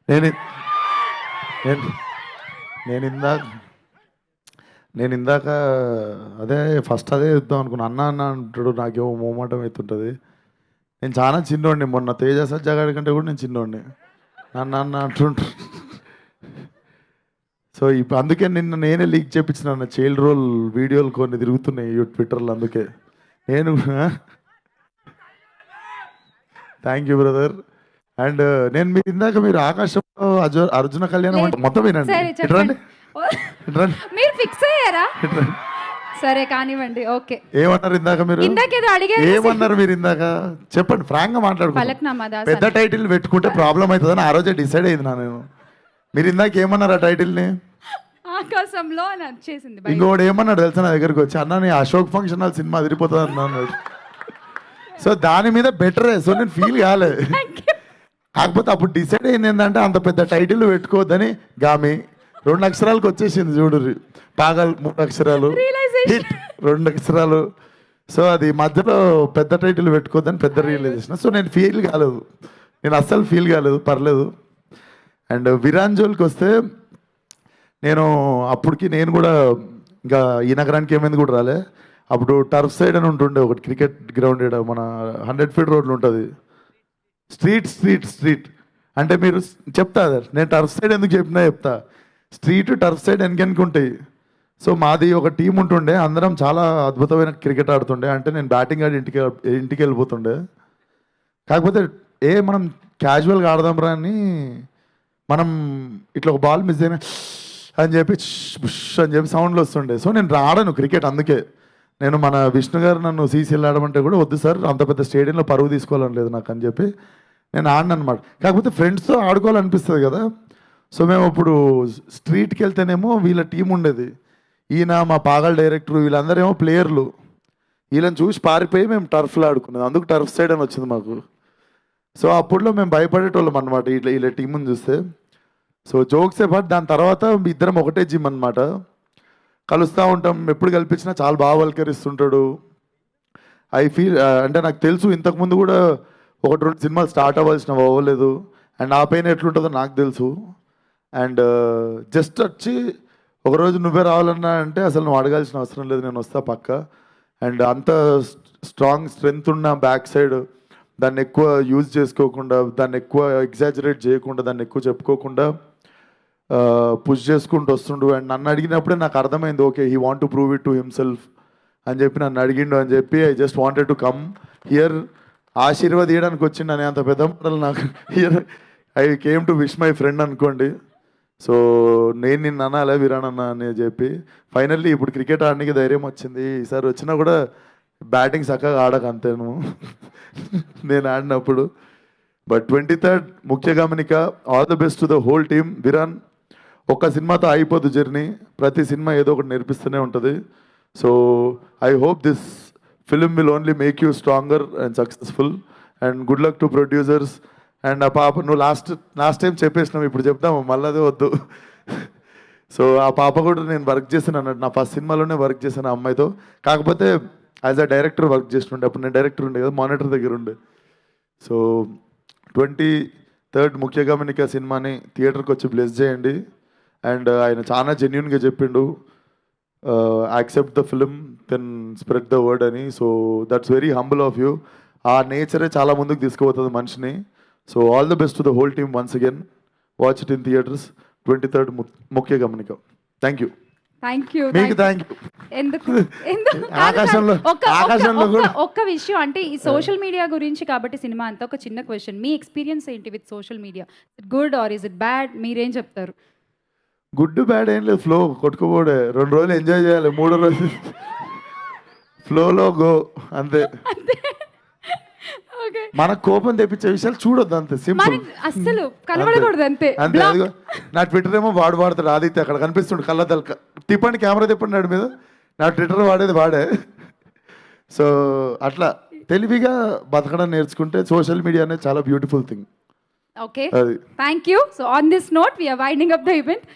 నేను నేను నేను ఇందాక నేను ఇందాక అదే ఫస్ట్ అదే చెప్దాం అనుకున్నా. అన్న అన్న అంటాడు, నాకేమో మోమాటం అవుతుంటుంది. నేను చాలా చిన్నోడిని, మొన్న తేజ సజ్జాగాడి కంటే కూడా నేను చిన్నోడిని. అన్న అన్న అంటుంటారు. సో ఇప్పుడు అందుకే నిన్న నేనే లీక్ చేయించిన చైల్డ్ రోల్ వీడియోలు కొన్ని తిరుగుతున్నాయి ట్విట్టర్లో. అందుకే నేను థ్యాంక్ యూ బ్రదర్. అండ్ నేను మీరు ఇందాక మీరు ఆకాశంలో అర్జున కళ్యాణం అంటే మొత్తం వినండి. సరే ఇటు చెప్పండి. రండి, ఇటు రండి, మీరు ఫిక్స్ అయ్యారా? ఇటు రండి. సరే కానివ్వండి. ఓకే. ఏమన్నారు ఇందాక మీరు? ఇందాకేదో అడిగారు. ఏమన్నారు మీరు ఇందాక? చెప్పండి, ఫ్రాంక్ గా మాట్లాడుకుంటాం. పలక్నామా దాస్ పెద్ద టైటిల్ పెట్టుకుంటే ప్రాబ్లం అవుతుందని ఆ రోజే డిసైడ్ అయింది నేను. మీరు ఇందాక ఏమన్నారు ఆ టైటిల్ని? ఆకాశంలో అని వచ్చేసింది. ఇంకోటి ఏమన్నాడు తెలుసా నా దగ్గరికి వచ్చి, అన్న నీ అశోక్ ఫంక్షన్ హాల్ సినిమా అదిరిపోతుంది అన్నాడు. సో దాని మీద బెటరే. సో నేను ఫీల్ కాలే. కాకపోతే అప్పుడు డిసైడ్ అయింది ఏంటంటే అంత పెద్ద టైటిల్ పెట్టుకోవద్దని. గామి 2 అక్షరాలకు వచ్చేసింది చూడు. పాగల్ 3 అక్షరాలు, హిట్ 2 అక్షరాలు. సో అది మధ్యలో పెద్ద టైటిల్ పెట్టుకోవద్దని పెద్ద రియలైజేషన్. సో నేను ఫీల్ కాలేదు, నేను అస్సలు ఫీల్ కాలేదు, పర్లేదు. అండ్ విరాంజోల్కి వస్తే నేను అప్పటికి నేను కూడా ఇంకా ఈ నగరానికి ఏమైంది కూడా రాలే. అప్పుడు టర్ఫ్ సైడ్ అని ఉంటుండే ఒకటి క్రికెట్ గ్రౌండ్, మన 100 ఫీట్ రోడ్లు ఉంటుంది. స్ట్రీట్ అంటే మీరు చెప్తా నేను టర్ఫ్ సైడ్ ఎందుకు చెప్పినా చెప్తా. స్ట్రీట్ టర్ఫ్ సైడ్ వెనకెనక ఉంటాయి. సో మాది ఒక టీం ఉంటుండే, అందరం చాలా అద్భుతమైన క్రికెట్ ఆడుతుండే. అంటే నేను బ్యాటింగ్ ఆడి ఇంటికి వెళ్ళిపోతుండే. కాకపోతే మనం క్యాజువల్గా ఆడదాం రా అని మనం ఇట్లా ఒక బాల్ మిస్ అయినా అని చెప్పి బుష్ అని చెప్పి సౌండ్లు వస్తుండే. సో నేను ఆడను క్రికెట్. అందుకే నేను మన విష్ణు గారు నన్ను సీసీఎల్ ఆడమంటే కూడా వద్దు సార్, అంత పెద్ద స్టేడియంలో పరువు తీసుకోవాలని లేదు నాకు అని చెప్పి నేను ఆడను అనమాట. కాకపోతే ఫ్రెండ్స్తో ఆడుకోవాలనిపిస్తుంది కదా. సో మేము ఇప్పుడు స్ట్రీట్కి వెళ్తేనేమో వీళ్ళ టీం ఉండేది, ఈయన మా పాగల్ డైరెక్టర్, వీళ్ళందరేమో ప్లేయర్లు. వీళ్ళని చూసి పారిపోయి మేము టర్ఫ్లో ఆడుకున్నాం. అందుకు టర్ఫ్ సైడ్ అని వచ్చింది మాకు. సో అప్పుడులో మేము భయపడేటోళ్ళం అనమాట ఇట్లా వీళ్ళ టీంని చూస్తే. సో జోక్సే బట్ దాని తర్వాత ఇద్దరం ఒకటే జిమ్ అనమాట, కలుస్తూ ఉంటాం. ఎప్పుడు కల్పించినా చాలా బాగా వల్కరిస్తుంటాడు. ఐ ఫీల్ అంటే నాకు తెలుసు ఇంతకుముందు కూడా 1-2 సినిమాలు స్టార్ట్ అవ్వాల్సినవి అవ్వలేదు. అండ్ ఆ పైన ఎట్లుంటుందో నాకు తెలుసు. అండ్ జస్ట్ వచ్చి ఒకరోజు నువ్వే రావాలన్నా అంటే అసలు నువ్వు అడగాల్సిన అవసరం లేదు, నేను వస్తా పక్క. అండ్ అంత స్ట్రాంగ్ స్ట్రెంగ్త్ ఉన్న బ్యాక్ సైడ్ దాన్ని ఎక్కువ యూజ్ చేసుకోకుండా, దాన్ని ఎక్కువ ఎగ్జాజరేట్ చేయకుండా, దాన్ని ఎక్కువ చెప్పుకోకుండా పుష్ చేసుకుంటూ వస్తుండు. అండ్ నన్ను అడిగినప్పుడే నాకు అర్థమైంది, okay he want to prove it to himself అని చెప్పి నన్ను అడిగిండు అని చెప్పి I just wanted to come here. ఆశీర్వాదీయడానికి వచ్చిండు అని అంత పెద్ద మాటలు నాకు here. I came to wish my friend అనుకోండి. సో నేను నిన్ను అనాలే విరానన్న అని చెప్పి ఫైనల్లీ ఇప్పుడు క్రికెట్ ఆడడానికి ధైర్యం వచ్చింది. ఈసారి వచ్చినా కూడా బ్యాటింగ్ చక్కగా ఆడక అంతేను నేను ఆడినప్పుడు. బట్ 23rd ముఖ్య గమనిక, all the best to the whole team. Viraan, ఒక్క సినిమాతో అయిపోదు జర్నీ, ప్రతి సినిమా ఏదో ఒకటి నేర్పిస్తూనే ఉంటుంది. So I hope this film will only make you stronger and successful. And good luck to producers. And ఆ పాప, నువ్వు లాస్ట్ టైం చెప్పేసినావు, ఇప్పుడు చెప్తాము మళ్ళీ అదే వద్దు. సో ఆ పాప కూడా నేను వర్క్ చేశాను అన్నట్టు, నా ఫస్ట్ సినిమాలోనే వర్క్ చేశాను ఆ అమ్మాయితో. కాకపోతే యాజ్ అ డైరెక్టర్ వర్క్ చేస్తుండే, అప్పుడు నేను డైరెక్టర్ ఉండే కదా, మానిటర్ దగ్గర ఉండే. సో 23rd ముఖ్య గమనిక సినిమాని థియేటర్కి వచ్చి బ్లెస్ చేయండి. అండ్ ఆయన చాలా జెన్యున్గా చెప్పిండు, accept the film then spread the word అని. So that's very humble of you. ఆ నేచరే చాలా ముందుకు తీసుకుపోతుంది మనిషిని. So all the best to the whole team once again. Watch it in theatres 23rd ముఖ్య గమనిక. Thank you. మీకు థ్యాంక్ యూ. ఎందుకు ఆకాశంలో కూడా ఒక్క విషయం అంటే ఈ సోషల్ మీడియా గురించి కాబట్టి సినిమా అంతా ఒక చిన్న క్వశ్చన్, మీ ఎక్స్పీరియన్స్ ఏంటి with social media? Good or is it bad? మీరేం చెప్తారు? గుడ్ బ్యాడ్ ఏం లేదు, ఫ్లో కొట్టుకోబోడే. 2 రోజులు ఎంజాయ్ చేయాలి, 3వ రోజు ఫ్లోలో గో అంతే. మన కోపం తెప్పించే విషయాలు చూడొద్దు, అంతే సింపుల్. అస్సలు కనబడకూడదు అంతే. అంతే. అదిగో నా ట్విట్టర్ ఏమో వాడతాడు ఆదిత్య, అక్కడ కనిపిస్తుండు కళ్ళ తిప్పండి, కెమెరా తిప్పండి నాడి మీద. నా ట్విట్టర్ వాడేది వాడే. సో అట్లా తెలివిగా బతకడం నేర్చుకుంటే సోషల్ మీడియా అనేది చాలా beautiful thing. Okay, thank you. So on this note we're winding up the event.